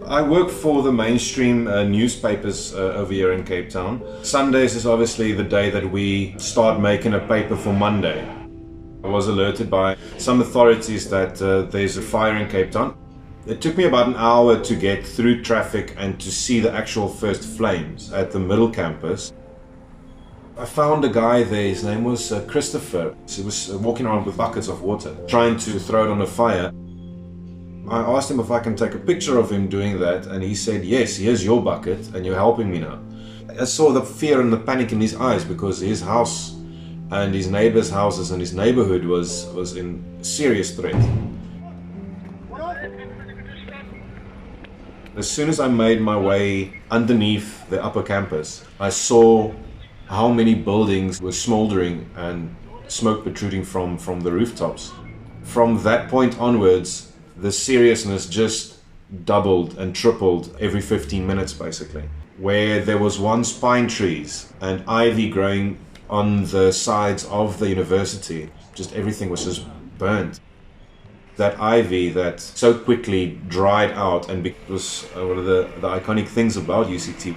I work for the mainstream newspapers over here in Cape Town. Sundays is obviously the day that we start making a paper for Monday. I was alerted by some authorities that there's a fire in Cape Town. It took me about an hour to get through traffic and to see the actual first flames at the middle campus. I found a guy there, his name was Christopher. He was walking around with buckets of water, trying to throw it on a fire. I asked him if I can take a picture of him doing that, and he said, yes, here's your bucket, and you're helping me now. I saw the fear and the panic in his eyes because his house and his neighbors' houses and his neighborhood was in serious threat. As soon as I made my way underneath the upper campus, I saw how many buildings were smoldering and smoke protruding from the rooftops. From that point onwards, the seriousness just doubled and tripled every 15 minutes basically. Where there was once pine trees and ivy growing on the sides of the university, just everything was just burnt. That ivy that so quickly dried out and was one of the iconic things about UCT.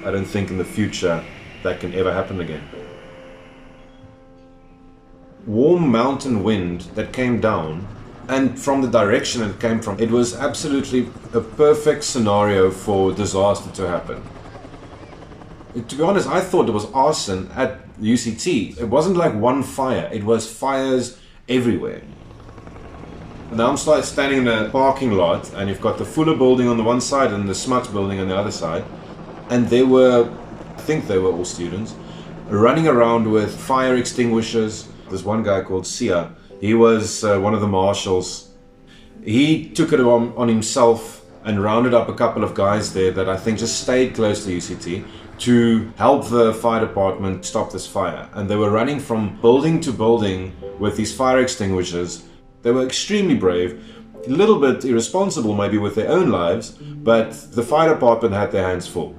I don't think in the future that can ever happen again. Warm mountain wind that came down, and from the direction it came from, it was absolutely a perfect scenario for disaster to happen. To be honest, I thought it was arson at UCT. It wasn't like one fire, it was fires everywhere. Now I'm standing in a parking lot, and you've got the Fuller building on the one side and the Smuts building on the other side. And they were, I think they were all students, running around with fire extinguishers. There's one guy called Sia. He was one of the marshals. He took it on himself and rounded up a couple of guys there that I think just stayed close to UCT to help the fire department stop this fire. And they were running from building to building with these fire extinguishers. They were extremely brave, a little bit irresponsible maybe with their own lives, but the fire department had their hands full.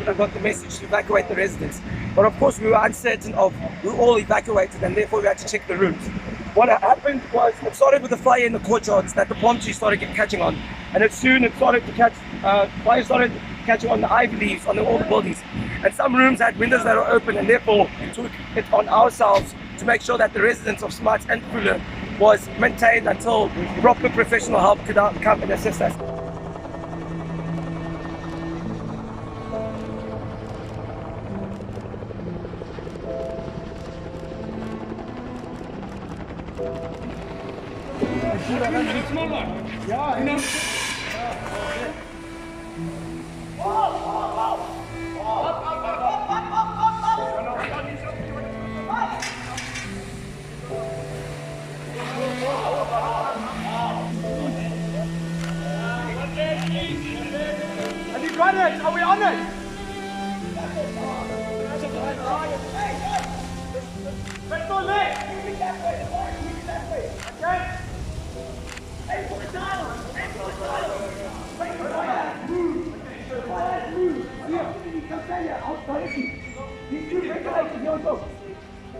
I got the message to evacuate the residents, but of course we were uncertain of who all evacuated, and therefore we had to check the rooms. What happened was it started with a fire in the courtyards that the palm tree started catching on, and soon it started to catch, fire started catching on the ivy leaves on all the buildings, and some rooms had windows that were open, and therefore we took it on ourselves to make sure that the residents of Smuts and Fuller was maintained until proper professional help could come and assist us. Have you got it? Are we on it? Let's go left. Okay. Hey, put it down. Move. Here, you can stay here. Outside. These two ventilators here on top.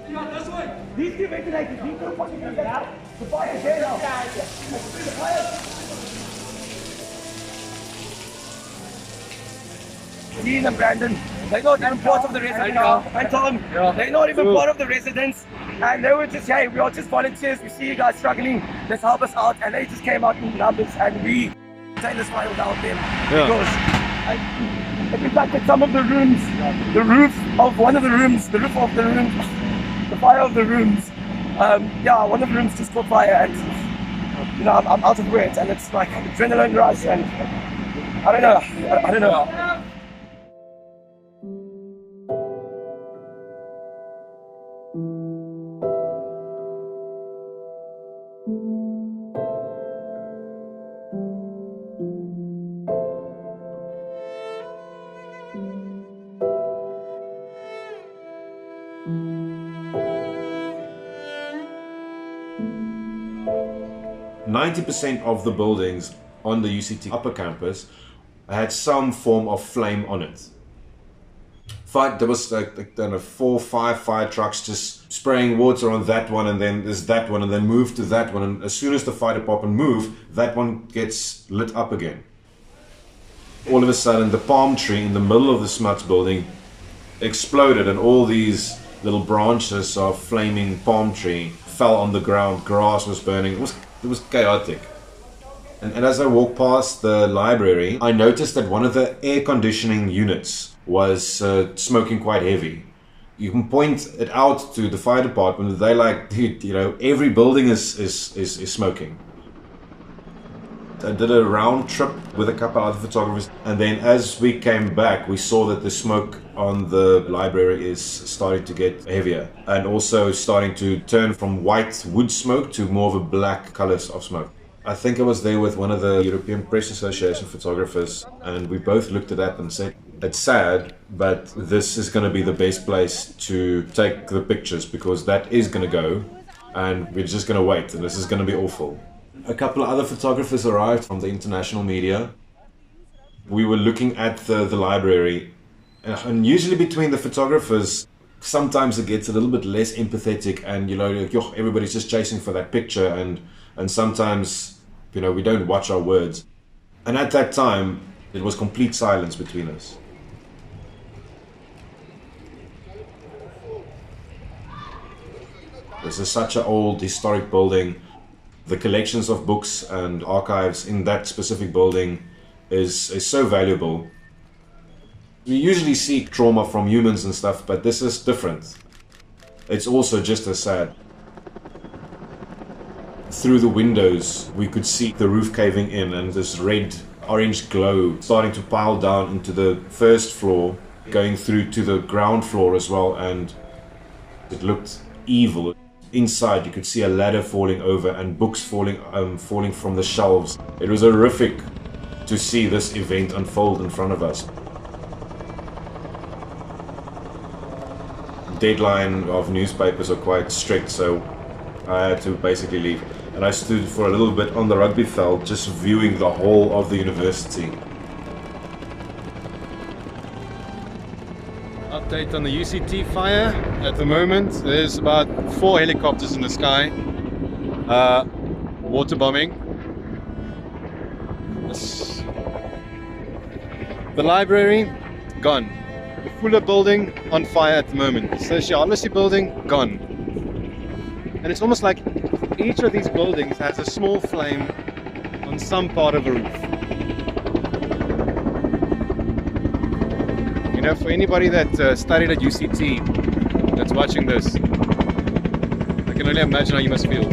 Yeah, this way. These two ventilators. These two fucking ventilators. The fire is there now. The fire. Dean and Brandon, they're not even part of the residents. And Tom, they're not even part of the residents. And they were just, hey, we are just volunteers. We see you guys struggling. Let's help us out. And they just came out in numbers, and we contained this fire without them. Because it impacted some of the rooms, the roof of one of the rooms, the fire of the rooms. One of the rooms just caught fire, and I'm out of words, and it's like adrenaline rush, and I don't know. 90% of the buildings on the UCT upper campus had some form of flame on it. There was like I don't know, 4 or 5 fire trucks just spraying water on that one, and then there's that one, and then move to that one, and as soon as the fire department move, that one gets lit up again. All of a sudden, the palm tree in the middle of the Smuts building exploded, and all these little branches of flaming palm tree fell on the ground. Grass was burning. It was chaotic. And as I walked past the library, I noticed that one of the air conditioning units was smoking quite heavy. You can point it out to the fire department. They're like, dude, you know, every building is smoking. I did a round trip with a couple other photographers, and then as we came back, we saw that the smoke on the library is starting to get heavier, and also starting to turn from white wood smoke to more of a black color of smoke. I think I was there with one of the European Press Association photographers, and we both looked at that and said, it's sad, but this is going to be the best place to take the pictures, because that is going to go, and we're just going to wait, and this is going to be awful. A couple of other photographers arrived from the international media. We were looking at the library, and usually between the photographers, sometimes it gets a little bit less empathetic, and you know, everybody's just chasing for that picture, and sometimes, you know, we don't watch our words. And at that time, it was complete silence between us. This is such an old historic building. The collections of books and archives in that specific building is so valuable. We usually seek trauma from humans and stuff, but this is different. It's also just as sad. Through the windows, we could see the roof caving in, and this red-orange glow starting to pile down into the first floor, going through to the ground floor as well, and it looked evil. Inside, you could see a ladder falling over and books falling from the shelves. It was horrific to see this event unfold in front of us. Deadline of newspapers are quite strict, so I had to basically leave. And I stood for a little bit on the rugby field, just viewing the whole of the university. Update on the UCT fire. At the moment, there's about 4 helicopters in the sky. Water bombing. The library, gone. The Fuller building, on fire at the moment. The Sociology building, gone. And it's almost like each of these buildings has a small flame on some part of the roof. You know, for anybody that studied at UCT that's watching this, I can only imagine how you must feel.